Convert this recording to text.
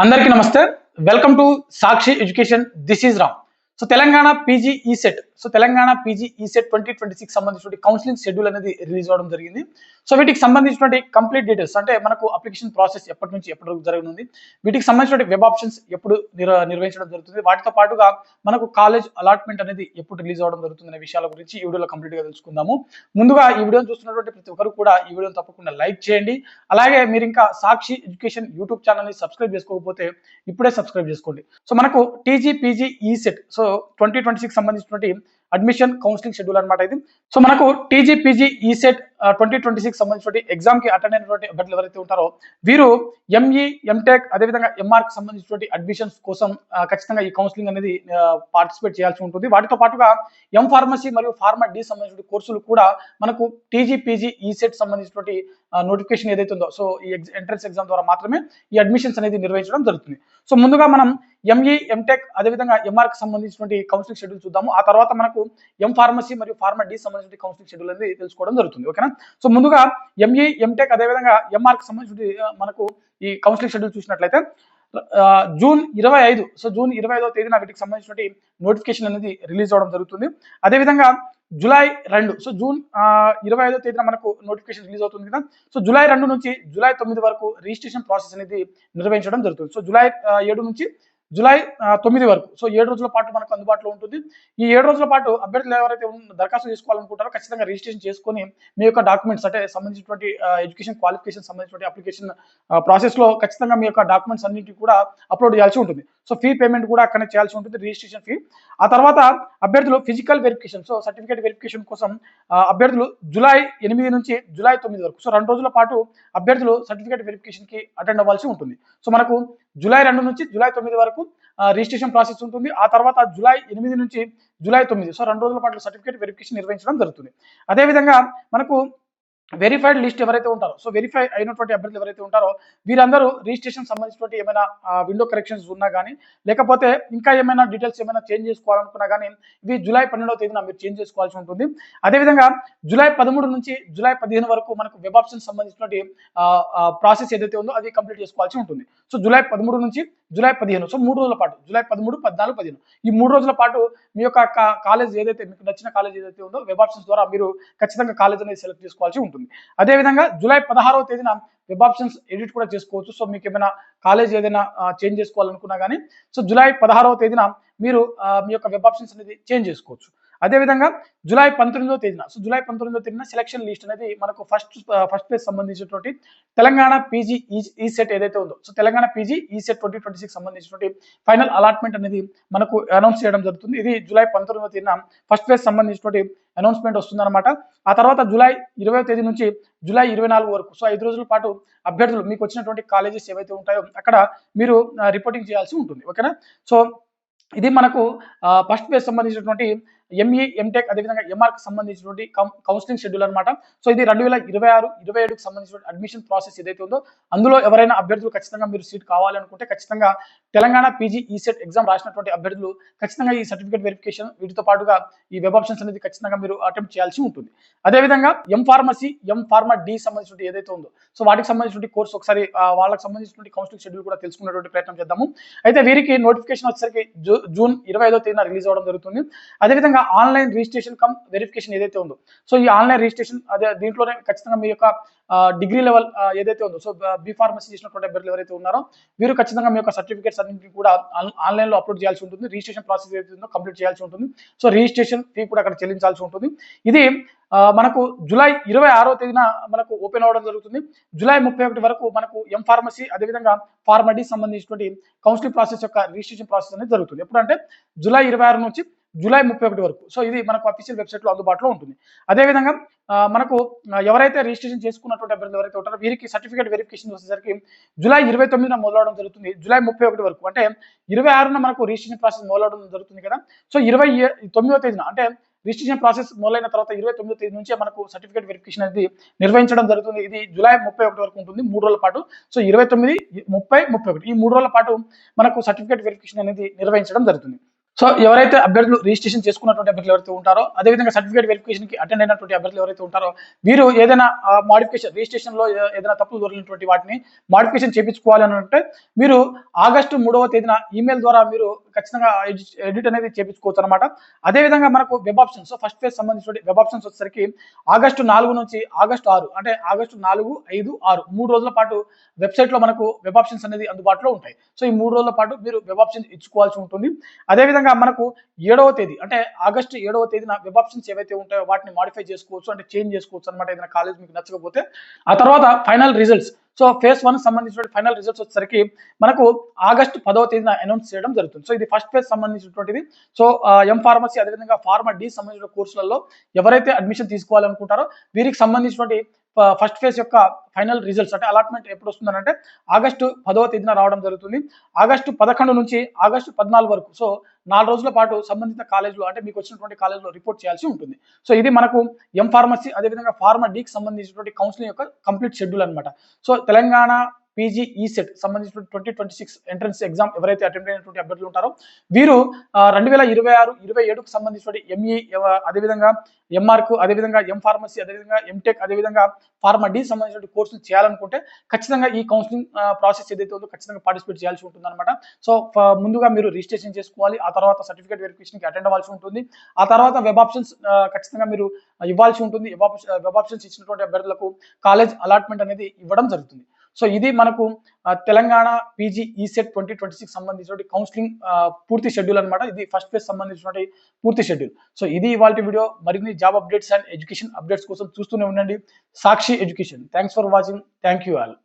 అందరికీ నమస్తే. Welcome to Sakshi education. This is Ram. So Telangana PG ECET Telangana PG ECET 2026 సంబంధించిన counselling schedule అనేది release అవ్వడం జరిగింది. సో వీటికి సంబంధించినటువంటి కంప్లీట్ డీటెయిల్స్ అంటే మనకు అప్లికేషన్ ప్రాసెస్ ఎప్పటి నుంచి ఎప్పటి వరకు జరగనుంది, వీటికి సంబంధించిన వెబ్ ఆప్షన్స్ ఎప్పుడు నిర్వహించడం జరుగుతుంది, వాటితో పాటుగా మనకు కాలేజ్ అలాట్మెంట్ అనేది ఎప్పుడు రిలీజ్ అవ్వడం జరుగుతుంది అనే విషయాల గురించి ఈ వీడియోలో కంప్లీట్ గా తెలుసుకుందాము. ముందుగా ఈ వీడియోని చూస్తున్నటువంటి ప్రతి ఒక్కరు కూడా ఈ వీడియోని తప్పకుండా లైక్ చేయండి. అలాగే మీరు ఇంకా సాక్షి ఎడ్యుకేషన్ యూట్యూబ్ ఛానల్ ని సబ్స్క్రైబ్ చేసుకోకపోతే ఇప్పుడే సబ్స్క్రైబ్ చేసుకోండి. సో మనకు టీజీ పీజీ ఈసెట్ 2026 సంబంధించినటువంటి అడ్మిషన్ కౌన్సిలింగ్ షెడ్యూల్ అనమాట ఇది. సో మనకు టీజీ పీజీ ఈసెట్ 2026 సంబంధించిన ఎగ్జామ్ కి అటెండ్ అయినటువంటి అభ్యర్థులు ఎవరైతే ఉంటారో వీరు ఎంఈ ఎంటెక్ అదేవిధంగా ఎంఆర్ కి సంబంధించినటువంటి అడ్మిషన్స్ కోసం ఖచ్చితంగా ఈ కౌన్సిలింగ్ అనేది పార్టిసిపేట్ చేయాల్సి ఉంటుంది. వాటితో పాటుగా ఎం ఫార్మసీ మరియు ఫార్మా డి సంబంధించిన కోర్సులు కూడా మనకు టీజీ పీజీ ఈసెట్ సంబంధించినటువంటి నోటిఫికేషన్ ఏదైతే ఉందో సో ఈ ఎంట్రన్స్ ఎగ్జామ్ ద్వారా మాత్రమే ఈ అడ్మిషన్స్ అనేది నిర్వహించడం జరుగుతుంది. సో ముందుగా మనం ఎంఈ ఎంటెక్ అదేవిధంగా ఎంఆర్ కి సంబంధించినటువంటి కౌన్సిలింగ్ షెడ్యూల్ చూద్దాము. ఆ తర్వాత మనకు ఎం ఫార్మసీ మరియు ఫార్మా డి సంబంధించిన కౌన్సిలింగ్ షెడ్యూల్ అనేది తెలుసుకోవడం జరుగుతుంది. ఓకేనా. సో ముందుగా ఎంఈ ఎంటెక్ అదేవిధంగా ఎంఆర్ కి సంబంధించిన మనకు ఈ కౌన్సిలింగ్ షెడ్యూల్ చూసినట్లయితే జూన్ 25 జూన్ 25వ తేదీన వీటికి సంబంధించిన నోటిఫికేషన్ అనేది రిలీజ్ అవ్వడం జరుగుతుంది. అదేవిధంగా జూలై 2 జూన్ 25వ తేదీన మనకు నోటిఫికేషన్ రిలీజ్ అవుతుంది కదా. సో జూలై 2 నుంచి జూలై 9 వరకు రిజిస్ట్రేషన్ ప్రాసెస్ అనేది నిర్వహించడం జరుగుతుంది. సో జూలై 7 నుంచి జూలై 9 వరకు సో 7 రోజుల పాటు మనకు అందుబాటులో ఉంటుంది. ఈ 7 రోజుల పాటు అభ్యర్థులు ఎవరైతే దరఖాస్తు చేసుకోవాలనుకుంటారో ఖచ్చితంగా రిజిస్ట్రేషన్ చేసుకొని మీ యొక్క డాక్యుమెంట్స్ అంటే సంబంధించినటువంటి ఎడ్యుకేషన్ క్వాలిఫికేషన్ సంబంధించిన అప్లికేషన్ ప్రాసెస్ లో ఖచ్చితంగా మీ యొక్క డాక్యుమెంట్స్ అన్నింటినీ కూడా అప్లోడ్ చేయాల్సి ఉంటుంది. సో ఫీ పేమెంట్ కూడా అక్కడనే చేయాల్సి ఉంటుంది, రిజిస్ట్రేషన్ ఫీ. ఆ తర్వాత అభ్యర్థులు ఫిజికల్ వెరిఫికేషన్ సర్టిఫికేట్ వెరిఫికేషన్ కోసం అభ్యర్థులు జూలై 8 నుంచి జూలై 9 వరకు 2 రోజుల పాటు అభ్యర్థులు సర్టిఫికేట్ వెరిఫికేషన్ కి అటెండ్ అవ్వాల్సి ఉంటుంది. సో మనకు జూలై 2 నుంచి జూలై 9 వరకు రిజిస్ట్రేషన్ ప్రాసెస్ ఉంటుంది. ఆ తర్వాత జూలై 8 నుంచి జూలై 9 2 రోజుల పాటు సర్టిఫికేట్ వెరిఫికేషన్ నిర్వహించడం జరుగుతుంది. అదేవిధంగా మనకు వెరిఫైడ్ లిస్ట్ ఎవరైతే ఉంటారో సో వెరిఫై అయినటువంటి అభ్యర్థులు ఎవరైతే ఉంటారో వీరందరూ రిజిస్ట్రేషన్ సంబంధించినటువంటి ఏమైనా విండో కరెక్షన్స్ ఉన్నా కానీ లేకపోతే ఇంకా ఏమైనా డీటెయిల్స్ ఏమైనా చేంజ్ చేసుకోవాలనుకున్నా కానీ ఇవి జూలై 12వ తేదీన మీరు చేంజ్ చేసుకోవాల్సి ఉంటుంది. అదేవిధంగా జూలై 13 నుంచి జూలై 15 వరకు మనకు వెబ్ ఆప్షన్ సంబంధించినటువంటి ప్రాసెస్ ఏదైతే ఉందో అది కంప్లీట్ చేసుకోవాల్సి ఉంటుంది. సో జూలై 13 నుంచి జూలై 15 సో 3 రోజుల పాటు జూలై 13, 14, 15 ఈ 3 రోజుల పాటు మీ యొక్క కాలేజ్ ఏదైతే మీకు నచ్చిన కాలేజ్ ఏదైతే ఉందో వెబ్ ఆప్షన్స్ ద్వారా మీరు ఖచ్చితంగా కాలేజ్ అనేది సెలెక్ట్ చేసుకోవాల్సి ఉంటుంది. అదేవిధంగా జూలై 16వ తేదీన వెబ్ ఆప్షన్స్ ఎడిట్ కూడా చేసుకోవచ్చు. సో మీకు ఏమైనా కాలేజ్ ఏదైనా చేంజ్ చేసుకోవాలనుకున్నా కానీ సో జూలై 16వ తేదీన మీరు మీ యొక్క వెబ్ ఆప్షన్స్ అనేది చేంజ్ చేసుకోవచ్చు. అదేవిధంగా జూలై 19వ తేదీన జూలై 19వ తేదీన సెలక్షన్ లిస్ట్ అనేది మనకు ఫస్ట్ పేజ్ సంబంధించినటువంటి తెలంగాణ పీజీ ఈసెట్ ఏదైతే ఉందో సో తెలంగాణ పీజీ ఈసెట్ 2026 సంబంధించినటువంటి ఫైనల్ అలాట్మెంట్ అనేది మనకు అనౌన్స్ చేయడం జరుగుతుంది. ఇది జూలై 19వ తేదీన ఫస్ట్ పేజ్ సంబంధించినటువంటి అనౌన్స్మెంట్ వస్తుంది అనమాట. ఆ తర్వాత జూలై 20వ తేదీ నుంచి జూలై 24 వరకు సో 5 రోజుల పాటు అభ్యర్థులు మీకు వచ్చినటువంటి కాలేజెస్ ఏవైతే ఉంటాయో అక్కడ మీరు రిపోర్టింగ్ చేయాల్సి ఉంటుంది. ఓకేనా. సో ఇది మనకు ఫస్ట్ పేజ్ సంబంధించినటువంటి ఎంఈ ఎంటెక్ అదేవిధంగా ఎంఆర్ కి సంబంధించినటువంటి కౌన్సిలింగ్ షెడ్యూల్ అనమాట. సో ఇది 2026, 27కి సంబంధించిన అడ్మిషన్ ప్రాసెస్ ఏదైతే ఉందో అందులో ఎవరైనా అభ్యర్థులు ఖచ్చితంగా మీరు సీట్ కావాలనుకుంటే ఖచ్చితంగా తెలంగాణ పీజీ ఈసెట్ ఎగ్జామ్ రాసినటువంటి అభ్యర్థులు ఖచ్చితంగా ఈ సర్టిఫికేట్ వెరిఫికేషన్ వీటితో పాటుగా ఈ వెబ్ ఆప్షన్స్ అనేది ఖచ్చితంగా మీరు అటెంప్ట్ చేయాల్సి ఉంటుంది. అదేవిధంగా M pharmacy M pharma D సంబంధించిన ఏదైతే ఉందో సో వాటికి సంబంధించిన కోర్స్ ఒకసారి వాళ్ళకి సంబంధించిన కౌన్సిలింగ్ షెడ్యూల్ కూడా తెలుసుకునేటువంటి ప్రయత్నం చేద్దాము. అయితే వీరికి నోటిఫికేషన్ వచ్చేసరికి జూన్ 25వ తేదీన రిలీజ్ అవ్వడం జరుగుతుంది. అదేవిధంగా ఆన్లైన్ రిజిస్ట్రేషన్ కమ్ వెరిఫికేషన్ ఏదైతే ఉందో సో ఈ ఆన్లైన్ రిజిస్ట్రేషన్ అదే దీంట్లోనే ఖచ్చితంగా మీ యొక్క డిగ్రీ లెవెల్ ఏదైతే ఉందో సో బి ఫార్మసీ చేసినటువంటి అభ్యర్థులు ఎవరైతే ఉన్నారో వీరు ఖచ్చితంగా మీ యొక్క సర్టిఫికేట్స్ అన్నింటినీ కూడా ఆన్లైన్ లో అప్లోడ్ చేయాల్సి ఉంటుంది. రిజిస్ట్రేషన్ ప్రాసెస్ ఏదైతే ఉందో కంప్లీట్ చేయాల్సి ఉంటుంది. సో రిజిస్ట్రేషన్ ఫీ కూడా అక్కడ చెల్లించాల్సి ఉంటుంది. ఇది మనకు జూలై 26వ తేదీన మనకు ఓపెన్ అవ్వడం జరుగుతుంది. జూలై 31 వరకు మనకు ఎం ఫార్మసీ అదేవిధంగా ఫార్మా డి సంబంధించినటువంటి కౌన్సిలింగ్ ప్రాసెస్ యొక్క రిజిస్ట్రేషన్ ప్రాసెస్ అనేది జరుగుతుంది. ఎప్పుడంటే జూలై 26 నుంచి జూలై 31 వరకు సో ఇది మనకు అఫీషియల్ వెబ్సైట్ లో అందుబాటులో ఉంటుంది. అదేవిధంగా మనకు ఎవరైతే రిజిస్ట్రేషన్ చేసుకున్నటువంటి అభ్యర్థులు ఎవరైతే ఉంటారో వీరికి సర్టిఫికేట్ వెరిఫికేషన్ వచ్చేసరికి జూలై 29న మొదలవడం జరుగుతుంది. జూలై 31 వరకు అంటే 26న మనకు రిజిస్ట్రేషన్ ప్రాసెస్ మొదలవడం జరుగుతుంది కదా. సో 29వ తేదీన అంటే రిజిస్ట్రేషన్ ప్రాసెస్ మొదలైన తర్వాత 29వ తేదీ నుంచే మనకు సర్టిఫికేట్ వెరిఫికేషన్ అనేది నిర్వహించడం జరుగుతుంది. ఇది జూలై 31 వరకు ఉంటుంది, 3 రోజుల పాటు. సో 29, 30, 31 ఈ 3 రోజుల పాటు మనకు సర్టిఫికేట్ వెరిఫికేషన్ అనేది నిర్వహించడం జరుగుతుంది. సో ఎవరైతే అభ్యర్థులు రిజిస్ట్రేషన్ చేసుకున్నటువంటి అభ్యర్థులు ఎవరైతే ఉంటారో, అదేవిధంగా సర్టిఫికేట్ వెరిఫికేషన్ కి అటెండ్ అయినటువంటి అభ్యర్థులు ఎవరైతే ఉంటారో, వీరు ఏదైనా మాడిఫికేషన్ రిజిస్ట్రేషన్ లో ఏదైనా తప్పులు దొరికినటువంటి వాటిని మాడిఫికేషన్ చేయించుకోవాలి అని అంటే మీరు ఆగస్టు 3వ తేదీన ఈమెయిల్ ద్వారా మీరు ఖచ్చితంగా ఎడిట్ అనేది చేయించుకోవచ్చు అనమాట. అదేవిధంగా మనకు web options, so first phase సంబంధించిన వెబ్ ఆప్షన్స్ వచ్చేసరికి ఆగస్టు 4 నుంచి ఆగస్టు 6 అంటే ఆగస్టు 4, 5, 6 3 రోజుల పాటు వెబ్సైట్ లో మనకు వెబ్ ఆప్షన్స్ అనేది అందుబాటులో ఉంటాయి. సో ఈ 3 రోజుల పాటు మీరు వెబ్ ఆప్షన్స్ ఇచ్చుకోవాల్సి ఉంటుంది. అదేవిధంగా మనకు 7వ తేదీ అంటే ఆగస్టు 7వ తేదీన వెబ్ ఆప్షన్స్ ఏవైతే ఉంటాయో వాటిని మాడిఫై చేసుకోవచ్చు, అంటే చేంజ్ చేసుకోవచ్చు అనమాట. ఏదైనా కాలేజ్ మీకు నచ్చకపోతే. ఆ తర్వాత ఫైనల్ రిజల్ట్స్, సో ఫేజ్ 1 సంబంధించిన ఫైనల్ రిజల్ట్స్ వచ్చేసరికి మనకు ఆగస్టు 10వ తేదీన అనౌన్స్ చేయడం జరుగుతుంది. సో ఇది ఫస్ట్ ఫేజ్ సంబంధించినటువంటిది. సో ఎం ఫార్మసీ అదేవిధంగా ఫార్మా డి సంబంధించిన కోర్సులలో ఎవరైతే అడ్మిషన్ తీసుకోవాలనుకుంటారో వీరికి సంబంధించినటువంటి ఫస్ట్ ఫేజ్ యొక్క ఫైనల్ రిజల్ట్స్ అంటే అలాట్మెంట్ ఎప్పుడు వస్తుందంటే ఆగస్టు 10వ తేదీన రావడం జరుగుతుంది. ఆగస్టు 11 నుంచి ఆగస్టు 14 వరకు, సో 4 రోజుల పాటు సంబంధిత కాలేజ్లో అంటే మీకు వచ్చినటువంటి కాలేజ్లో రిపోర్ట్ చేయాల్సి ఉంటుంది. సో ఇది మనకు ఎం ఫార్మసీ అదేవిధంగా ఫార్మా డీకి సంబంధించినటువంటి కౌన్సిలింగ్ యొక్క కంప్లీట్ షెడ్యూల్ అనమాట. సో తెలంగాణ పీజీ ఈసెట్ సంబంధించిన 2026 ఎంట్రన్స్ ఎగ్జామ్ ఎవరైతే అటెండ్ అయినటువంటి అభ్యర్థులు ఉంటారో వీరు 2026-27కు సంబంధించిన ఎంఈ అదేవిధంగా ఎంఆర్కు అదేవిధంగా ఎం ఫార్మసీ అదేవిధంగా ఎంటెక్ అదేవిధంగా ఫార్మా డి సంబంధించిన కోర్సులు చేయాలనుకుంటే ఖచ్చితంగా ఈ కౌన్సిలింగ్ ప్రాసెస్ ఏదైతే ఉందో ఖచ్చితంగా పార్టిసిపేట్ చేయాల్సి ఉంటుంది అనమాట. సో ముందుగా మీరు రిజిస్ట్రేషన్ చేసుకోవాలి, ఆ తర్వాత సర్టిఫికేట్ వెరిఫికేషన్కి అటెండ్ అవ్వాల్సి ఉంటుంది, ఆ తర్వాత వెబ్ ఆప్షన్స్ ఖచ్చితంగా మీరు ఇవ్వాల్సి ఉంటుంది. వెబ్ ఆప్షన్స్ ఇచ్చినటువంటి అభ్యర్థులకు కాలేజ్ అలాట్మెంట్ అనేది ఇవ్వడం జరుగుతుంది. సో ఇది మనకు తెలంగాణ పీజీ ఈసెట్ 2026 సంబంధించిన కౌన్సిలింగ్ పూర్తి షెడ్యూల్ అనమాట. ఇది ఫస్ట్ ఫేజ్ సంబంధించిన పూర్తి షెడ్యూల్. సో ఇది ఇవాళ వీడియో. మరిన్ని job updates and education updates కోసం చూస్తూనే ఉండండి Sakshi education. Thanks for watching. Thank you all.